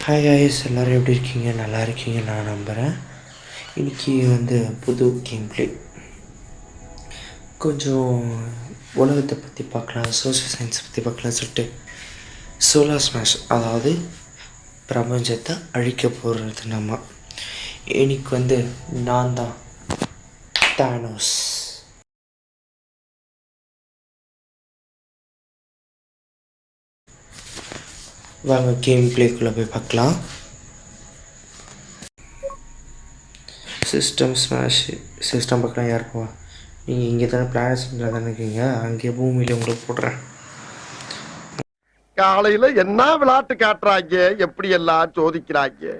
Hi guys, எல்லோரும் எப்படி இருக்கீங்க? நல்லா இருக்கீங்க நான் நம்புகிறேன். இன்றைக்கி புது கேம் ப்ளே கொஞ்சம் உலகத்தை பற்றி பார்க்கலாம், சோஷியல் சயின்ஸ் பற்றி பார்க்கலாம் சொல்லிட்டு சோலார் ஸ்மாஷ், அதாவது பிரபஞ்சத்தை அழிக்க போகிறது நம்ம. இன்னைக்கு நான் தான் தானோஸ். வாங்க கேம் ப்ளேக்குள்ளே போய் பார்க்கலாம். சிஸ்டம் பார்க்கலாம். யார் போவா? நீங்கள் இங்கே தானே பிளானட்ஸில் தானே இருக்கீங்க, அங்கே பூமியில் உங்களுக்கு போடுறேன். காலையில என்ன விளையாட்டு காட்டுறாங்க, எப்படி எல்லாம் சோதிக்கிறாங்க,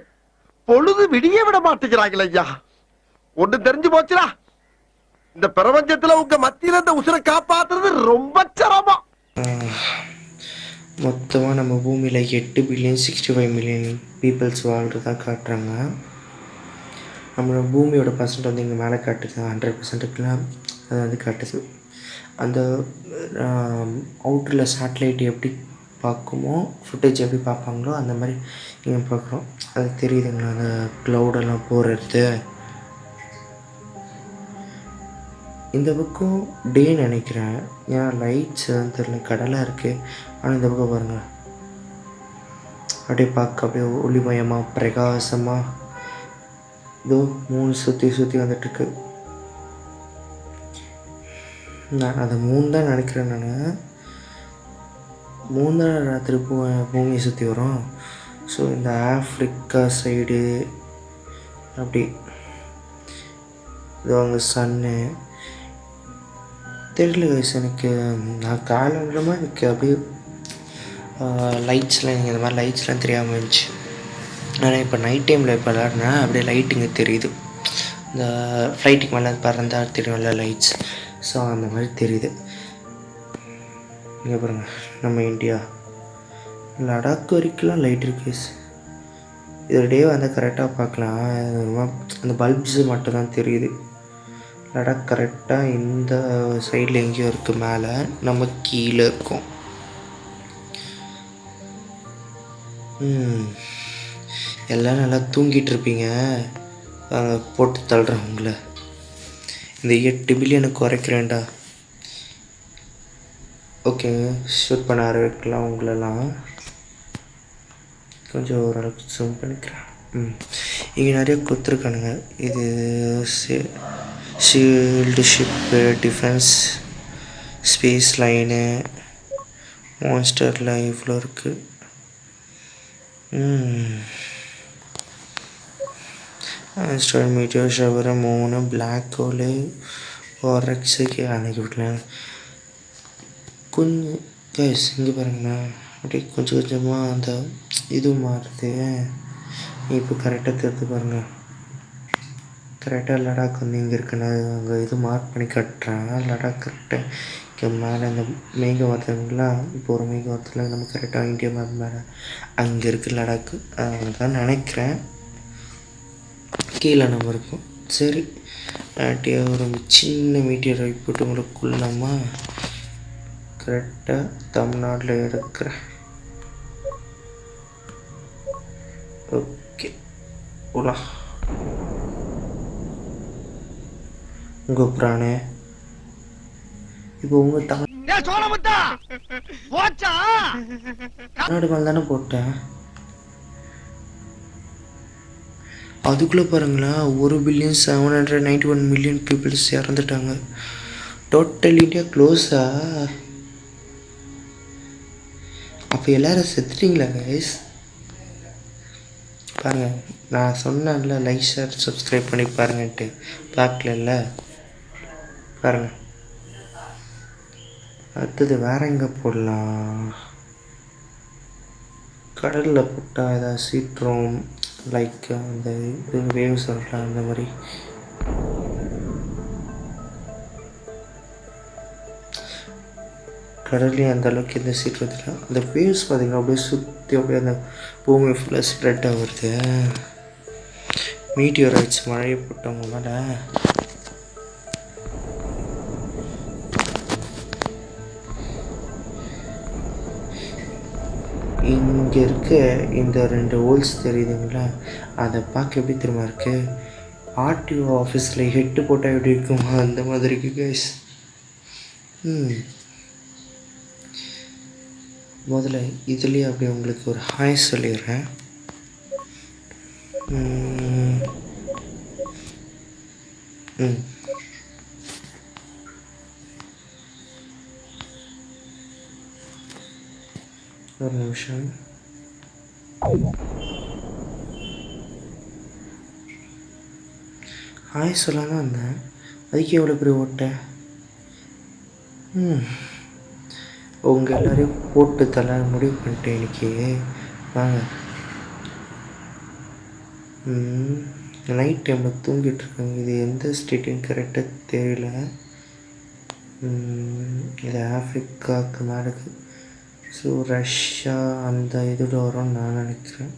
பொழுது விடிய விட மாட்டேங்கிறாங்களே ஐயா. ஒண்ணு தெரிஞ்சு போச்சுடா, இந்த பிரபஞ்சத்துல உங்க மத்தியில இந்த உசுரை காப்பாத்துறது ரொம்ப சிரமம். மொத்தமாக நம்ம பூமியில் 8,65,000,000 பீப்புள்ஸ் வாழ்கிறதா காட்டுறாங்க. நம்மளோட பூமியோட பர்சன்ட் இங்கே மேலே காட்டுது, 100%க்குலாம் அது காட்டுது. அந்த அவுட்டரில் சேட்டலைட் எப்படி பார்க்குமோ, ஃபுட்டேஜ் எப்படி பார்ப்பாங்களோ அந்த மாதிரி இங்கே பார்க்குறோம். அது தெரியுதுங்களா, அந்த க்ளவுடெல்லாம் போகிறது. இந்த பக்கம் டே நினைக்கிறேன், ஏன்னா லைட்ஸ் தெரியல, கடலாக இருக்குது. ஆனால் இந்த பக்கம் பாருங்கள், அப்படியே பார்க்க அப்படியே ஒளிமயமாக பிரகாசமாக இதோ 3 சுற்றி வந்துட்டுருக்கு. நான் அதை 3 தான் நினைக்கிறேன். நான் 3 தான் ராத்திரி பூமியை சுற்றி வரும். ஸோ இந்த ஆஃப்ரிக்கா சைடு அப்படி இதோ அங்கே சன்னு தெரியல கைஸ். எனக்கு நான் காலமா எனக்கு அப்படியே லைட்ஸ்லாம் இந்த மாதிரி லைட்ஸ்லாம் தெரியாமல் இருந்துச்சு. ஆனால் இப்போ நைட் டைமில் இப்போ விளாட்னா அப்படியே லைட்டுங்க தெரியுது. இந்த ஃப்ளைட்டுக்கு மேலே பறந்தா தெரியும்ல லைட்ஸ், ஸோ அந்த மாதிரி தெரியுது. இங்கே பாருங்கள், நம்ம இந்தியா லடாக் வரைக்கும்லாம் லைட் இருக்கு. இதோட டே கரெக்டாக பார்க்கலாம். அந்த பல்ப்ஸு மட்டும்தான் தெரியுது. லடாக் கரெக்டாக இந்த சைடில் எங்கேயோ இருக்குது, மேலே நம்ம கீழே இருக்கோம். எல்லாம் நல்லா தூங்கிட்டு இருப்பீங்க, போட்டு தள்ளுறேன் உங்களை. இந்த 8 பில்லியனை குறைக்கிறேன்டா. ஓகே, ஷூட் பண்ண ஆரம்பிக்கலாம். உங்களெல்லாம் கொஞ்சம் ஓரளவுக்கு ஜூம் பண்ணிக்கிறேன். இங்கே நிறைய கொடுத்துருக்கானுங்க. இது shield ship, defence, space line, மான்ஸ்டரில் இவ்வளோ இருக்குது. Asteroid, meteor shower, 3 black hole, ஒரெக்ஸுக்கு அன்னைக்கு விடலாம். கொஞ்சம் கைஸ் இங்கே பாருங்கண்ணா, அப்படியே கொஞ்சம் கொஞ்சமாக அந்த இது மாறுது. இப்போ கரெக்டாக தெரிஞ்சு பாருங்கள், கரெக்டாக லடாக் இங்கே இருக்குண்ணா. அங்கே இது மார்க் பண்ணி கட்டுறேன். லடாக் கரெக்டாக இங்கே மேலே அந்த மேகம் வருதுங்களா, இப்போ ஒரு மேகம் வரத்துல நம்ம கரெக்டாக இந்தியா மேப் மேலே அங்கே இருக்குது லடாக்கு. தான் நினைக்கிறேன் கீழே நம்ம இருக்கோம். சரி, ஒரு சின்ன மீட்டியர் போட்டு உங்களுக்குள்ளமா கரெக்டாக தமிழ்நாட்டில் இருக்கிறேன். ஓகே, போலாம். உங்கள் பிராணே இப்போ உங்கள் தமிழ்நாடு மேலே தானே போட்டேன். அதுக்குள்ளே பாருங்களேன், 1,791,000,000 பீப்புள்ஸ் இறந்துட்டாங்க. டோட்டல் இந்தியா க்ளோஸா? அப்போ எல்லோரும் செத்துட்டீங்களா கைஸ்? பாருங்கள், நான் சொன்னேன்ல லைக் ஷேர் சப்ஸ்கிரைப் பண்ணி பாருங்கன்ட்டு, பார்க்கல பாருங்கள். அடுத்தது வேற எங்கே போடலாம்? கடலில் போட்டால் ஏதாவது சீற்றம், லைக் அந்த இது வேவ்ஸ் வரலாம், அந்த மாதிரி. கடல்லையும் அந்த அளவுக்கு எந்த சீற்றத்தில் அந்த வேவ்ஸ் பார்த்திங்கன்னா அப்படியே சுற்றி அப்படியே அந்த பூமி ஃபுல்லாக ஸ்ப்ரெட் ஆகுறது. மீட்டியோரைட்ஸ் மழையை போட்டவங்க மேலே இங்கே இருக்க இந்த 2 ஹோல்ஸ் தெரியுதுங்களா, அதை பார்க்க எப்படி தெரியுமா இருக்குது, ஆர்டிஓ ஆஃபீஸில் ஹெட்டு போட்டால் எப்படி இருக்குமா அந்த மாதிரி இருக்குது கைஸ். முதல்ல இதுலேயே அப்படியே உங்களுக்கு ஒரு ஹாய் சொல்லிடுறேன். ஒரு நிமிஷம். ஹாய் சொல்லலாம் இருந்தேன், அதுக்கு எவ்வளோ பெரிய ஓட்டேன். உங்கள் எல்லோரையும் போட்டு தலை முடிவு பண்ணிட்டேன் இன்றைக்கி. வாங்க. நைட் டைமில் தூங்கிட்டுருக்காங்க. இது எந்த ஸ்டேட்டுன்னு கரெக்டாக தெரியல. இது ஆஃப்ரிக்காவுக்கு மேலே இருக்குது. ஸோ ரஷ்யா அந்த இதோட வரும்னு நான் நினைக்கிறேன்.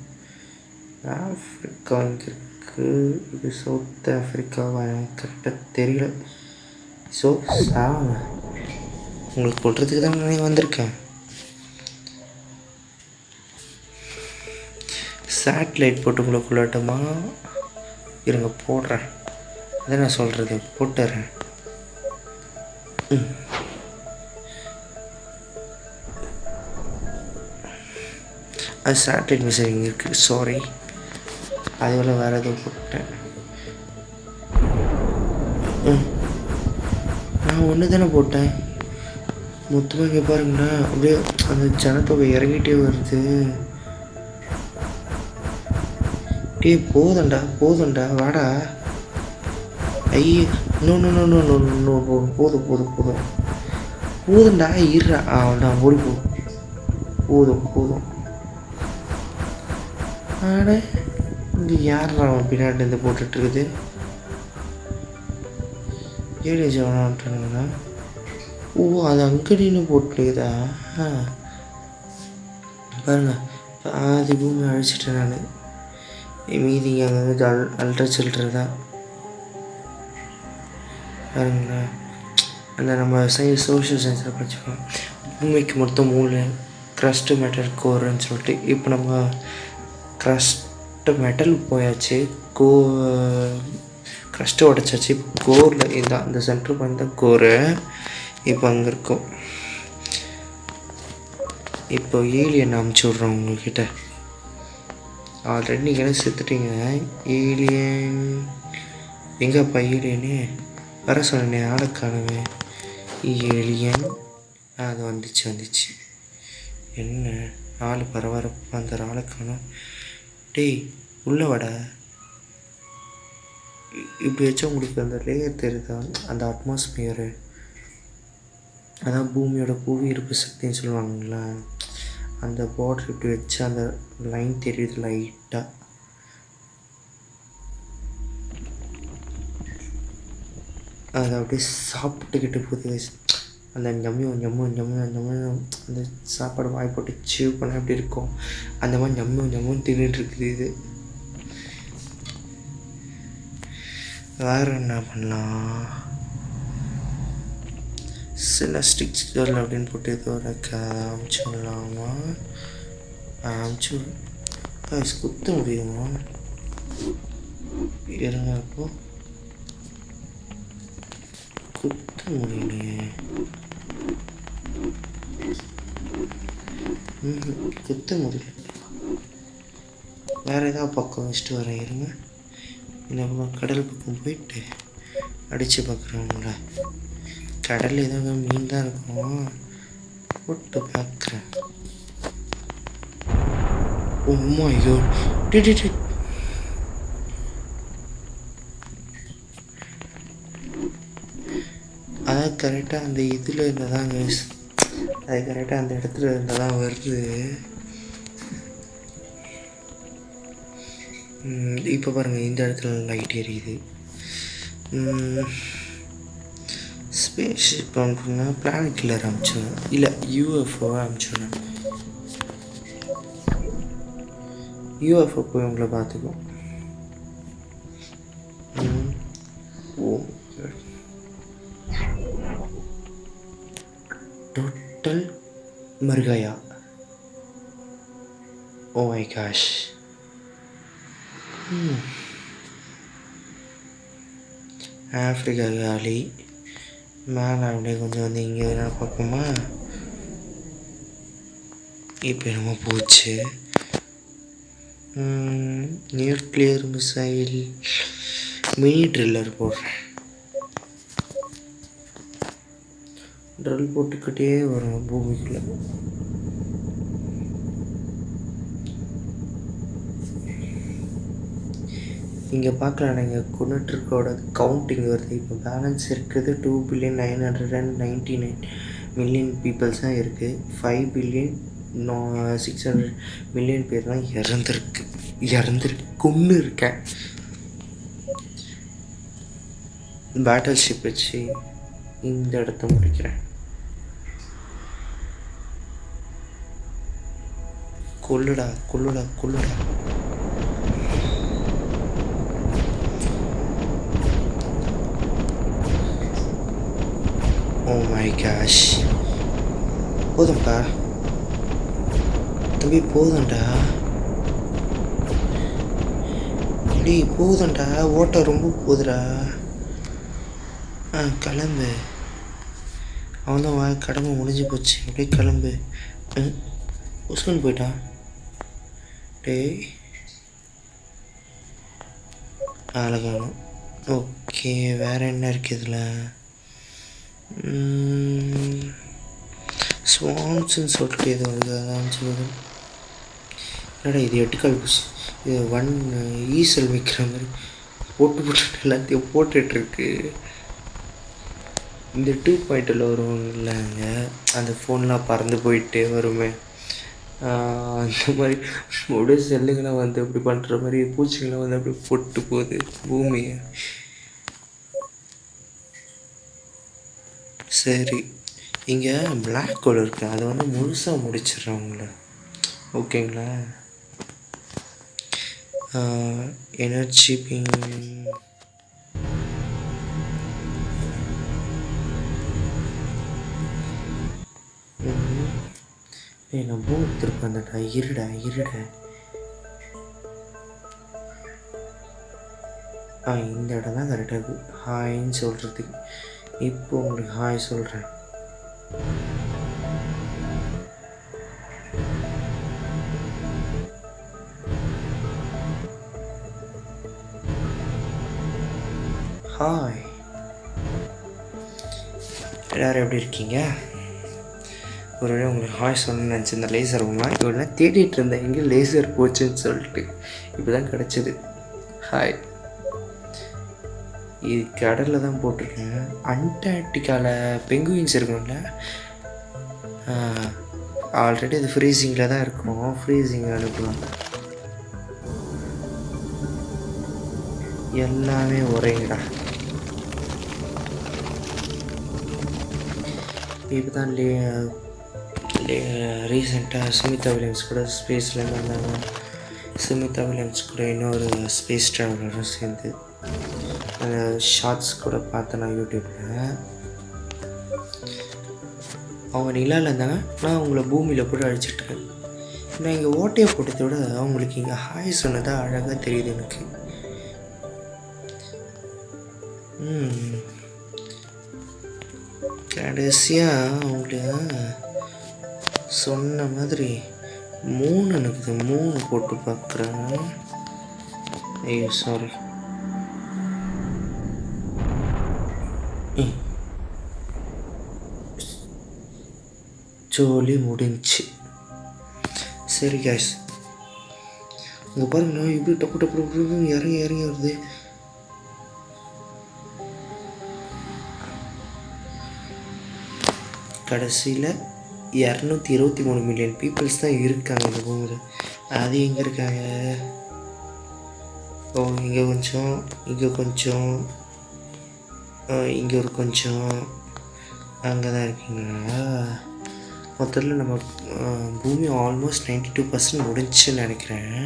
ஆஃப்ரிக்கா இங்கே இருக்குது. இது சவுத் ஆஃப்ரிக்காவா கரெக்டாக தெரியல. ஸோ சாங்க உங்களுக்கு சொல்கிறதுக்கு தான் நான் வந்திருக்கேன். சேட்டலைட் போட்டு உங்களுக்குள்ளட்டமா இருங்க, போடுறேன். அதான் நான் சொல்கிறது, போட்டுறேன். அது சேட்டலைட் மெசேஜ் இருக்குது, சாரி. அதுவெல்லாம் வேறு எதுவும் போட்டேன். நான் ஒன்று தானே போட்டேன். மொத்தமாக இங்கே பாருங்களா, அப்படியே அந்த ஜனத்தொகை இறங்கிட்டே வருது. டே போதண்டா வாடா. ஐயே நோ போதும்டா இருறா. நான் ஓடி போதும். ஆட இங்கே யார் அவன் பின்னாடி இருந்து போட்டுட்ருக்குது. ஏழேஜ் அவனான்ட்டானுங்கண்ணா. ஓ அது அங்கடின்னு போட்டுக்குதா. பாருங்க, பாதி பூமி அழிச்சிட்டேன் நான். மீதி அங்கே அல்ட்ரா சில்ட்ரு தான். பாருங்களா, அந்த நம்ம சோஷியல் சயின்ஸில் படிச்சுக்கோம். பூமிக்கு மொத்தம் 3 க்ரஸ்ட்டு மெட்டல் கோருன்னு சொல்லிட்டு. இப்போ நம்ம க்ரஸ்ட்டு மெட்டல் போயாச்சு, க்ரஸ்ட்டு உடச்சாச்சு. கோரில் இதுதான், அந்த சென்டர் பாயிண்ட் தான் கோரு. இப்போ அங்கே இருக்கும். இப்போ ஏலியன் அமுச்சு விட்றோம் உங்கள்கிட்ட. ஆல்ரெடி நீங்கள் செத்துட்டீங்க. ஏலியன் எங்கப்பா? ஏலியனே வர சொன்னேன், ஆளை காணுமே. ஏலியன் அது வந்துச்சு. என்ன ஆள் பரபரப்பா அந்த ஆளை காணும். டேய் உள்ள வாடா. இப்படி வச்சா உங்களுக்கு அந்த லேயர் தெரியுதா, அந்த அட்மாஸ்பியரு, அதான் பூமியோட புவி ஈர்ப்பு சக்தின்னு சொல்லுவாங்களா, அந்த பார்டர் இப்படி வச்சு அந்த லைன் தெரியுது லைட்டாக. அதை அப்படியே சாப்பிட்டுக்கிட்டு போகுது. அந்த ஜம்மு அந்த சாப்பாடு வாய் போட்டு சீவ் பண்ண எப்படி இருக்கும், அந்த மாதிரி ஜம்முன்னு தின்னுட்டு இருக்குது இது. வேறு என்ன பண்ணலாம்? சிலஸ்டிக் கேர்ள் அப்படின்னு போட்டு ஏதோ ஒரு அமுச்சிடலாமா? அமுச்சு குத்த முடியுமா? இருங்க, அப்போ குத்த முடியலையே. குத்த முடியல. வேறு ஏதாவது பக்கம் வச்சுட்டு வரேன், இருங்க. இந்த கடல் பக்கம் போயிட்டு அடித்து பார்க்குறவங்கள. கடலில் ஏதாவது மீன் தான் இருக்கும், போட்டு பார்க்குறேன். ஐயோ அதான் கரெக்டாக அந்த இதில் இருந்தால் தான் கைஸ், அது கரெக்டாக அந்த இடத்துல இருந்தால் தான் வருது. இப்போ பாருங்கள், இந்த இடத்துல லைட் எரியுது. ஸ்பேஸ்ஷிப் அப்படின்னா பிளானட் கில்லர் அனுப்பிச்சிடுவேன், இல்லை யூஎஃப்ஓவை அனுப்பிச்சிடுவேன். யூஎஃப்ஓ போய் உங்களை பார்த்துக்கும். டோட்டல் மருகையா ஓ மை காஷ். ஆஃப்ரிக்கா காலி. மேலே அப்படியே கொஞ்சம் வந்து இங்கே என்ன பார்ப்போமா. இப்போ என்னமோ போச்சு. நியூக்ளியர் மிசைல் மினி ட்ரில்லர் போடுறேன். ட்ரில் போட்டுக்கிட்டே வரும் பூமிக்குள்ளே. இங்கே பார்க்கலாம், நீங்கள் குனட்ருக்கோட கவுண்டிங் வருது. இப்போ பேலன்ஸ் இருக்குது 2,999,000,000 பீப்புள்ஸ் தான் இருக்குது. 5,600,000,000 பேர் தான் கொன்று இருக்கேன். பேட்டில் ஷிப் வச்சு இந்த இடத்த முடிக்கிறேன். கொல்லுடா கொல்லுடா கொல்லுடா. ஓ மை காஷ். போதும்ப்பா தம்பி, போதும்டா. டேய் போதும்டா, ஓட்ட ரொம்ப போகுதுடா. கிளம்பு. அவன் தான் கடமை முடிஞ்சு போச்சு. அப்படியே கிளம்பு. உஸ்கன் போயிட்டான். டேய் அழகானும். ஓகே, வேறு என்ன இருக்குது இதில்? ஸ்வான்ஸ்ன்னு சொல்லிட்டு எதுவும் இருக்குது. அதான் சொல்லுது. என்னடா இது 8 கால் பூச்சி. இது ஈசல் வைக்கிற மாதிரி போட்டு எல்லாத்தையும் போட்டுட்ருக்கு. இந்த 2.0 வருவாங்கல்லங்க, அந்த ஃபோன்லாம் பறந்து போயிட்டே வருமே, அந்த மாதிரி அப்படியே செல்லுங்களாம் வந்து அப்படி பண்ணுற மாதிரி பூச்சிங்களாம் வந்து அப்படி போட்டு போகுது பூமியை. சரி, இங்கே பிளாக் ஹோல் இருக்குது. அதை வந்து முழுசாக முடிச்சிடுறவங்கள. ஓகேங்களா? எனர்ஜி நான் பூமி திருப்ப வந்துட்டா. இருடா. இந்த இடம் தான் கரெக்டாக இருக்குது ஹாய்ன்னு சொல்கிறதுக்கு. இப்போ உங்களுக்கு ஹாய் சொல்கிறேன். ஹாய், எல்லோரும் எப்படி இருக்கீங்க? ஒருவேளை உங்களுக்கு ஹாய் சொல்லணும்னு நினச்சிருந்தேன். லேசர் ரூம்லாம் இவ்வளோ தேடிட்டு இருந்தேன், எங்கே லேசர் போச்சுன்னு சொல்லிட்டு. இப்போ தான் கிடச்சிது. ஹாய். இது கடலில் தான் போட்டிருக்கேன். அண்டார்டிகாவில் பெங்குயின்ஸ் இருக்கணும்ல, ஆல்ரெடி அது ஃப்ரீசிங்கில் தான் இருக்கும். ஃப்ரீசிங் அனுப்பலாம். எல்லாமே ஒரேங்கடா. இப்போ தான் ரீசெண்டாக சுமிதா வில்லியம்ஸ் கூட ஸ்பேஸில் இருந்தாங்க. சுமிதா வில்லியம்ஸ் கூட இன்னொரு ஸ்பேஸ் ட்ராவலரும் சேர்ந்து அந்த ஷார்ட்ஸ் கூட பார்த்தேன் நான் யூடியூப்பில். அவங்க நிலாவில் இருந்தாங்க, நான் அவங்கள பூமியில் போட்டு அடிச்சிட்ருக்கேன். நான் இங்கே ஓட்டையை போட்டதை விட அவங்களுக்கு இங்கே ஹாய் சொன்னதாக அழகாக தெரியுது எனக்கு. கடைசியாக அவங்களுக்கு சொன்ன மாதிரி 3 எனக்கு 3 போட்டு பார்க்குறேன். ஐயோ சாரி. ஜோலி முடிஞ்சு. சரி கேஸ், இங்கே பாருங்க, இப்படி டப்பு டப்பு இறங்கி வருது. கடைசியில் 223 மில்லியன் பீப்புள்ஸ் தான் இருக்காங்க இந்த பூமியில். அது எங்கே இருக்காங்க? ஓ, இங்கே கொஞ்சம், இங்கே கொஞ்சம், இங்கே ஒரு கொஞ்சம், அங்கே தான் இருக்கீங்களா? மொத்தத்தில் நம்ம பூமி ஆல்மோஸ்ட் 92% முடிஞ்சுன்னு நினைக்கிறேன்.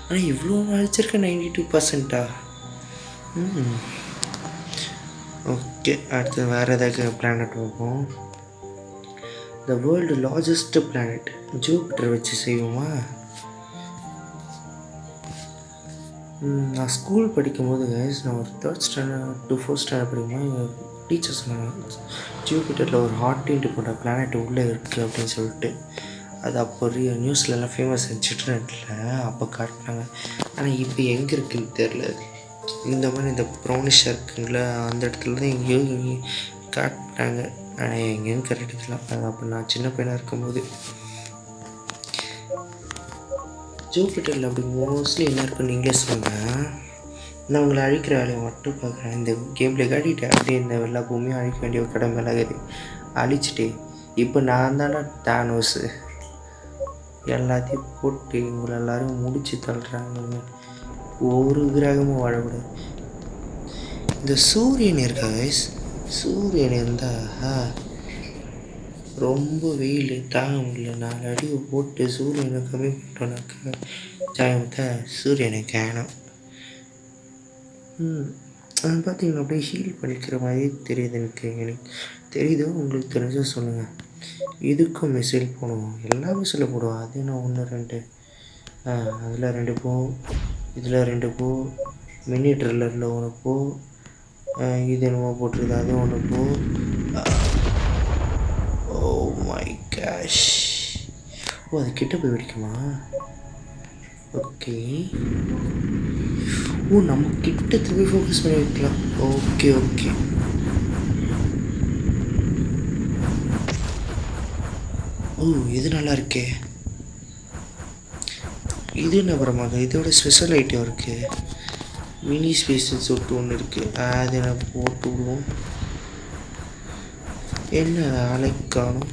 ஆனால் இவ்வளோ அழிச்சிருக்கேன், 92%. ஓகே, அடுத்து வேறு ஏதாவது பிளானட் பார்ப்போம். The world largest planet Jupiter வச்சு செய்வோமா? நான் ஸ்கூல் படிக்கும்போது guys, நான் ஒரு 3rd standard to 4th standard படிக்கும்போது எங்கள் டீச்சர் சொன்னாங்க ஜூபிட்டரில் ஒரு ஹாட் போட்ட பிளானட் உள்ளே இருக்குது அப்படின்னு சொல்லிட்டு. அது அப்போ நியூஸ்லலாம் ஃபேமஸ் இன்டர்நெட்டில் அப்போ காட்டினாங்க. ஆனால் இப்போ எங்கே இருக்குதுன்னு தெரில. இந்த மாதிரி இந்த ப்ரௌனிஷாக இருக்குங்களா அந்த இடத்துல தான் எங்கேயோ காட்டினாங்க. ஆனால் எங்கேயும் கரெக்ட் தெரியல. அது அப்போ நான் சின்ன பையனாக இருக்கும்போது. ஜூபிட்டரில் அப்படி மோஸ்ட்லி என்ன இருக்குன்னு நீங்களே சொல்லுங்கள். நான் உங்களை அழிக்கிற வேலையை மட்டும் பார்க்குறேன். இந்த கேமில் காட்டிட்டேன் அப்படியே இந்த எல்லா பூமியும் அழிக்க வேண்டிய ஒரு கடமை இருக்குது. அழிச்சிட்டு இப்போ நான் தானே தானோஸு எல்லாத்தையும் போட்டு இவங்களை எல்லோரும் முடிச்சு தள்ளுறாங்க. ஒரு கிரகமும் வாழக்கூடாது. இந்த சூரியன் இருக்கா கைஸ், சூரியன் இருந்தால் ரொம்ப வெயில் தாங்க முடியல. 4 அடியை போட்டு சூரியனை கம்மி பண்ணிட்டோன்னாக்கா ஜாயத்தை சூரியனை காணும். அது பார்த்தீங்கன்னா அப்படியே ஹீல் பண்ணிக்கிற மாதிரி தெரியுது. எனக்கு தெரியுதோ உங்களுக்கு தெரிஞ்சால் சொல்லுங்கள். இதுக்கும் மிசைல் போடுவோம், எல்லா மிசைலும் போடுவோம். அது நான் 1 2 அதில் 2 போ, இதில் 2 போ, மினி ட்ரில்லரில் 1 போ, இது என்னமோ போட்டிருக்கு அது 1 போ. ஓ மை காஷ். ஓ அது கிட்ட போய் வெடிக்குமா? ஓகே. ஓ நம்ம கிட்ட திரும்பி ஃபோக்கஸ் பண்ணி வைக்கலாம். Okay okay. ஓ இது நல்லா இருக்கே. இது என்ன அப்புறமாக இதோட ஸ்பெஷல் ஐட்டம் இருக்குது. மினி ஸ்பேஸஸ் சொல்லிட்டு ஒன்று இருக்குது. அது என்ன போட்டு விடுவோம். என்ன அலைக்கானும்.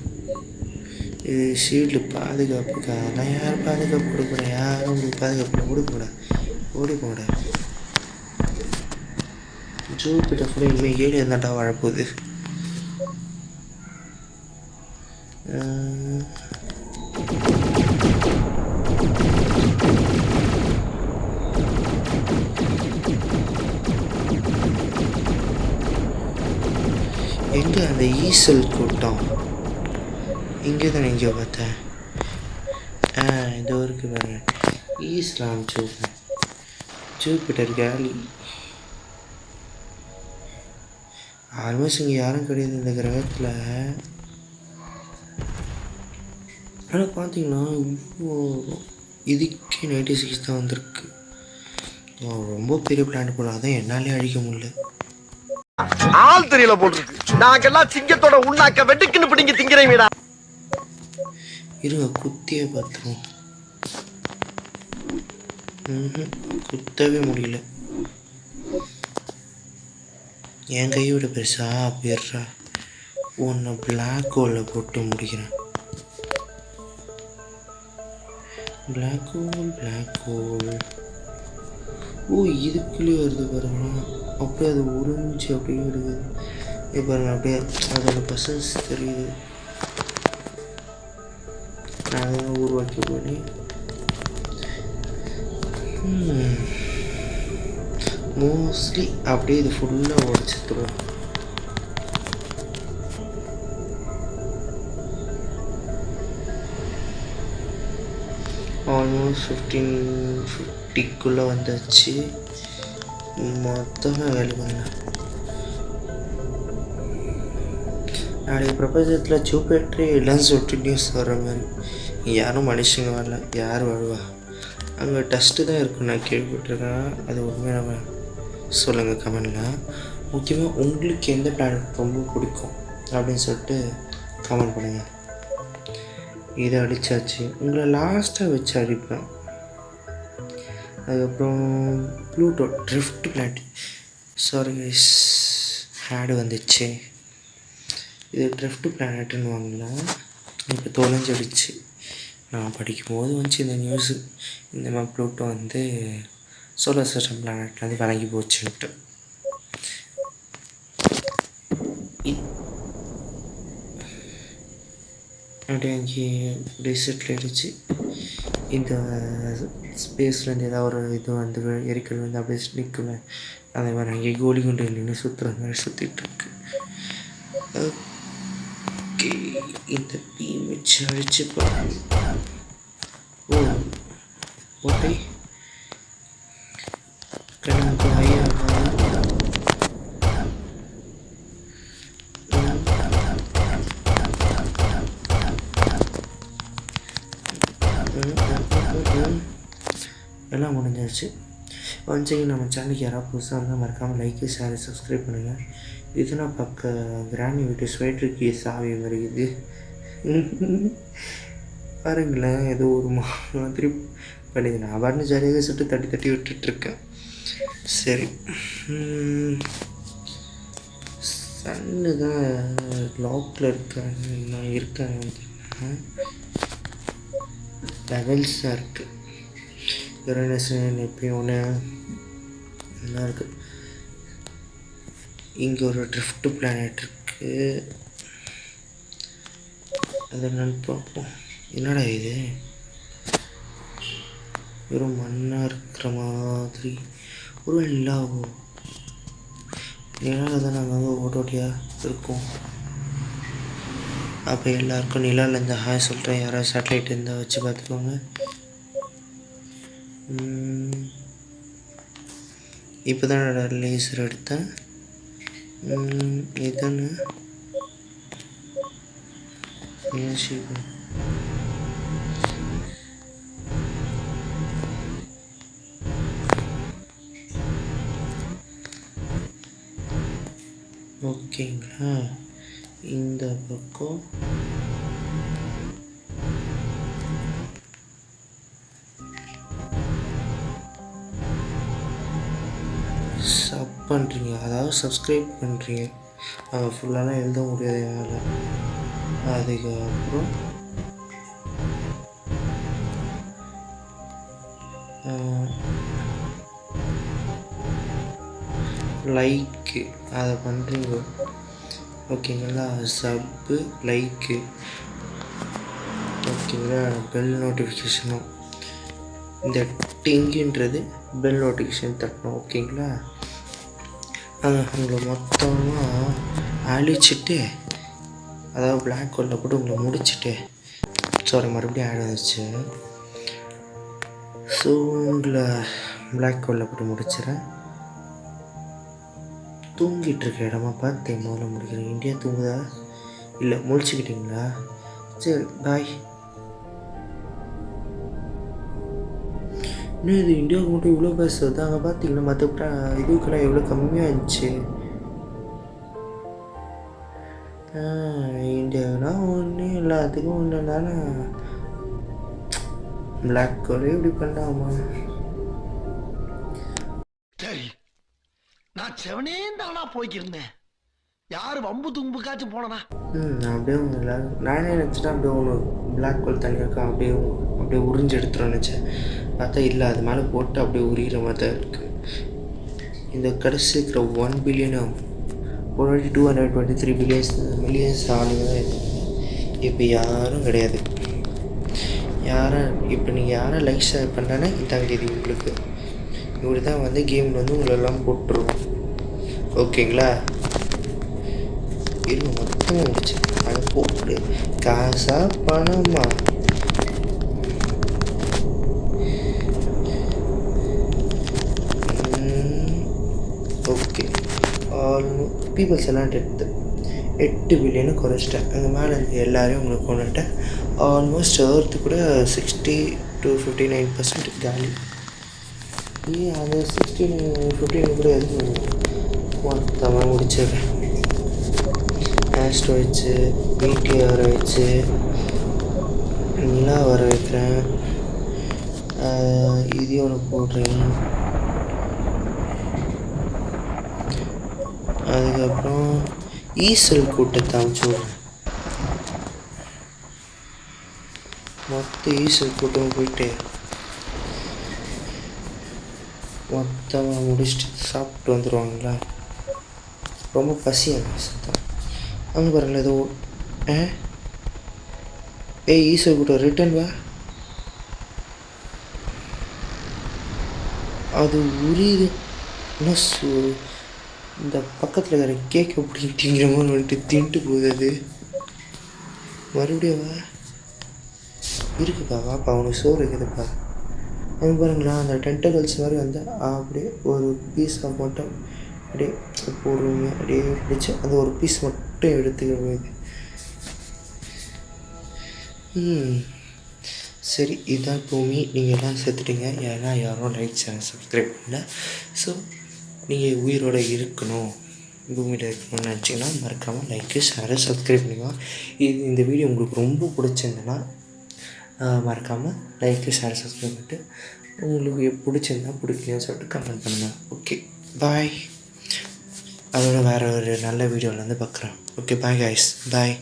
இது ஷீல்டு பாதுகாப்புக்கா? நான் யார் பாதுகாப்பு கொடுக்குறேன்? யாரும் உங்களுக்கு பாதுகாப்பு கொடுக்கூடாது. ஓடி போட ஜூபிட்டர் ஃபுல்லாக இனிமேல் ஏழு இருந்தாட்டா வாழப்போகுது. எங்கே அந்த ஈசல் கூட்டம்? இங்கே தானே எங்கேயோ பார்த்தேன். இதோ இருக்குது பாருங்க. ஈஸ்லாம் ஜூபிட்டர் கேலி. ஆல்மோஸ்ட் இங்கே யாரும் கிடையாது இந்த கிரகத்தில். ஆனால் பார்த்தீங்கன்னா இப்போ இதுக்கே 96 தான் வந்திருக்கு. ரொம்ப பெரிய பிளான் போல. அதான் என்னாலே அழிக்க முடியல. ஆள் தெரியல போட்டுருக்கு. நாங்கெல்லாம் சிங்கத்தோட உண்ணாக்க வெட்டுக்குன்னு பிடிங்க திங்கிறீங்கடா. இருங்க குத்தியே பார்த்துருவோம். குத்தவே முடியல. என் கையோட பெருசா போயிடுறா. ஒன்று பிளாக் ஹோலில் போட்டு முடிக்கிறேன். Black hole. ஓ இதுக்குள்ளேயே வருது பாருங்க. அப்படியே அது உறிஞ்சி அப்படியே இருக்குது பாருங்க. அப்படியே அதோட பசஸ் தெரியுது. நான் உருவாக்கி பண்ணி மோஸ்ட்லி அப்படியே இது ஃபுல்லாக உடச்சிட்டுருவோம். ஆல்மோஸ்ட் 1550 வந்தாச்சு. மொத்தமாக வேலை பண்ண நாளைக்கு பிரபஞ்சத்தில் ஜூபிட்டரே இல்லைன்னு சொல்லிட்டு நியூஸ் வர்ற மாதிரி. யாரும் மனுஷங்க வரல, யார் வாழ்வா? அங்கே டஸ்ட்டு தான் இருக்கும் நான் கேள்விப்பட்டிருக்கேன். அது உண்மையாக நம்ம சொல்லுங்கள் கமெண்டில். முக்கியமாக உங்களுக்கு எந்த பிளானட் ரொம்ப பிடிக்கும் அப்படின்னு சொல்லிட்டு கமெண்ட் பண்ணுங்கள். இதை அடித்தாச்சு. உங்களை லாஸ்ட்டாக வச்சு அடிப்பேன். அதுக்கப்புறம் Pluto drift planet. Sorry guys, ஆடு வந்துச்சு. இது ட்ரிஃப்ட் பிளானட்டுன்னு வாங்கலாம். இப்போ தொலைஞ்சிடுச்சு. நான் படிக்கும்போது வந்துச்சு இந்த நியூஸு. இந்த மாதிரி ப்ளூட்டோ வந்து சோலார் சிஸ்டம் பிளானட்லேருந்து விலகி போச்சுன்ட்டு. அப்படியே அங்கே டிசெட்டில் ஆகிடுச்சு. இந்த ஸ்பேஸ்லேருந்து ஏதாவது ஒரு இது வந்து எரிக்கல் வந்து அப்படியே நிற்கல. அதே மாதிரி அங்கே கோலி குண்டு நின்று சுற்றுற மாதிரி சுற்றிட்டுருக்கு. ஓகே, இந்த பீம் வச்சு அழிச்சு ஓ ஓகே. எல்லாம் முடிஞ்சாச்சு. ஒன்ஸ் அகைன் நம்ம சேனலுக்கு யாராவது புதுசாக இருந்தால் மறக்காமல் லைக்கு, ஷேர், சப்ஸ்கிரைப் பண்ணுங்கள். இதுனா பக்க கிராணி வீட்டு ஸ்வெட்டருக்கு சாவி வருகிறது பாருங்களேன். ஏதோ ஒரு மாதிரி பண்ணிது. நான் பாட்டு ஜாலியாக சுட்டு தட்டி தட்டி விட்டுட்ருக்கேன். சரி, சன்னு தான் லாக்கில் நான் இருக்கேன். லெவல்ஸாக இருக்குது. யுரேனஸ் எப்பயும் ஒன்று நல்லா இருக்குது. இங்கே ஒரு ட்ரிஃப்ட் பிளானட் இருக்குது. அது என்னன்னு பார்ப்போம். என்னடா இது, வெறும் மண்ணாக இருக்கிற மாதிரி ஒரு நிலாவோ? நிலாவில் தான் நாங்கள் ஓட்டோட்டியாக இருக்கோம். அப்போ எல்லாருக்கும் நிலாவில் இருந்தால் ஹாய் சொல்கிறேன். யாராவது சேட்டலைட் இருந்தால் வச்சு பார்த்துக்கோங்க. இப்போ தான் லேசர் எடுத்தேன். இதுன்னு ஓகேங்களா. இந்த பக்கம் சப் பண்ணுறீங்க, அதாவது சப்ஸ்கிரைப் பண்ணுறீங்க. அதை ஃபுல்லாலாம் எழுத முடியாது என்னால். அதுக்கப்புறம் லைக்கு அதை பண்ணுறீங்க. ஓகேங்களா. சப்பு, லைக்கு, ஓகேங்களா. பெல் நோட்டிஃபிகேஷனும் இந்த டிங்குன்றது பெல் நோட்டிஃபிகேஷன் தட்டணும். ஓகேங்களா. உங்களை மொத்தமாக அழிச்சிட்டு, அதாவது பிளாக் ஹோலில் போட்டு உங்களை முடிச்சுட்டு, சாரி மறுபடியும் ஆட் வந்துச்சு. ஸோ உங்களை பிளாக் ஹோலில் போட்டு முடிச்சிடறேன். தூங்கிட்டு இருக்க இடமா பார்த்து முதல்ல முடிக்கிறேன். இந்தியா தூங்குதா இல்லை முழிச்சுக்கிட்டிங்களா? சரி, பாய். இன்னும் இது இந்தியாவுக்கு மட்டும் இவ்வளோ பேசுறது. அங்கே பார்த்தீங்கன்னா மற்ற இதுக்கெல்லாம் எவ்வளோ கம்மியாக இருந்துச்சு. இந்தியாவுனா ஒன்று எல்லாத்துக்கும் ஒன்று தானே. பிளாக் ஹோலே இப்படி பண்ணாமா? சரி, நான் செவனே தானா போய்க்கிருந்தேன். யாரு வம்பு தும்புக்காச்சும் போனனா? நான் அப்படியே நானே நினச்சிட்டேன் அப்படியே ஒன்று பிளாக் ஹோல் தனியாக இருக்கா, அப்படியே உறிஞ்சு எடுத்துரும் நினச்சேன். பார்த்தா இல்லை, அது மேலே போட்டு அப்படியே உரிகிற மாதிரி தான் இருக்குது. இந்த கடைசி இருக்கிற 1 பில்லியனும் already 223 மில்லியன்ஸ் ஆளுங்க தான் இருக்குது. இப்போ யாரும் கிடையாது. இப்போ நீங்கள் யாரை லைக் ஷேர் பண்ணானே இதாங்க இது உங்களுக்கு. இப்படி தான் வந்து கேமில் வந்து உங்களெல்லாம் போட்டுருவோம். ஓகேங்களா. இருங்க மொத்தமாக முடிச்சு அதை போட்டு காசா பணமா? ஓகே, பீப்புள்ஸ் எல்லாம் 8 பில்லியனு குறைச்சிட்டேன். அங்கே மேலே இருக்க எல்லாரையும் உங்களுக்கு கொண்டுட்டேன். ஆல்மோஸ்ட் எர்த்து கூட 60 to 59% காலி. அந்த 59-59 கூட எதுவும் மொத்தமாக முடிச்சிடுறேன். ஆஸ்ட்ரோ வச்சு, பிடிஆர் வச்சு, நிலா வர வைக்கிறேன். இதையும் ஒன்று போடுறேன். அதுக்கப்புறம் ஈசல் கூட்டத்தை அமுச்சு விட்றேன். மொத்த ஈசல் கூட்டம் போயிட்டு மொத்தமாக முடிச்சுட்டு சாப்பிட்டு வந்துடுவாங்களா? ரொம்ப பசியாக சத்தம். அங்கே பாருங்களேன் ஏதோ ஈசல் கூட்டம் ரிட்டன் வா. அது உரியுது. இன்னும் இந்த பக்கத்தில் இருக்கிற கேக் அப்படி திங்கிற மாதிரி வந்துட்டு தின்ட்டு போகுது. அது மறுபடியும் வா இருக்குப்பா, வாப்பா அவனுக்கு சோறு இருக்குதுப்பா. அது பாருங்களா, அந்த டென்டகல்ஸ் மாதிரி வந்து அப்படியே ஒரு பீஸ் மட்டும் அப்படியே பொறுமையாக அப்படியே பிடிச்சி அந்த ஒரு பீஸ் மட்டும் எடுத்துக்கிறது. சரி இதுதான் பூமி, நீங்கள் எல்லாம் செத்துட்டீங்க, ஏன்னா யாரும் லைக் சேனல் சப்ஸ்கிரைப் பண்ணல. ஸோ நீங்கள் உயிரோடு இருக்கணும், பூமியில் இருக்கணும்னு நினச்சிங்கன்னா மறக்காமல் லைக்கு ஷேரு சப்ஸ்கிரைப் பண்ணிக்கலாம். இந்த வீடியோ உங்களுக்கு ரொம்ப பிடிச்சிருந்ததுன்னா மறக்காமல் லைக்கு ஷேர் சப்ஸ்கிரைப் பண்ணிட்டு உங்களுக்கு பிடிச்சிருந்தா பிடிக்கலன்னு சொல்லிட்டு கமெண்ட் பண்ணுங்கள். Okay bye. அதோட வேறு ஒரு நல்ல வீடியோவில் வந்து பார்க்குறேன். ஓகே பாய் கைஸ், பாய்.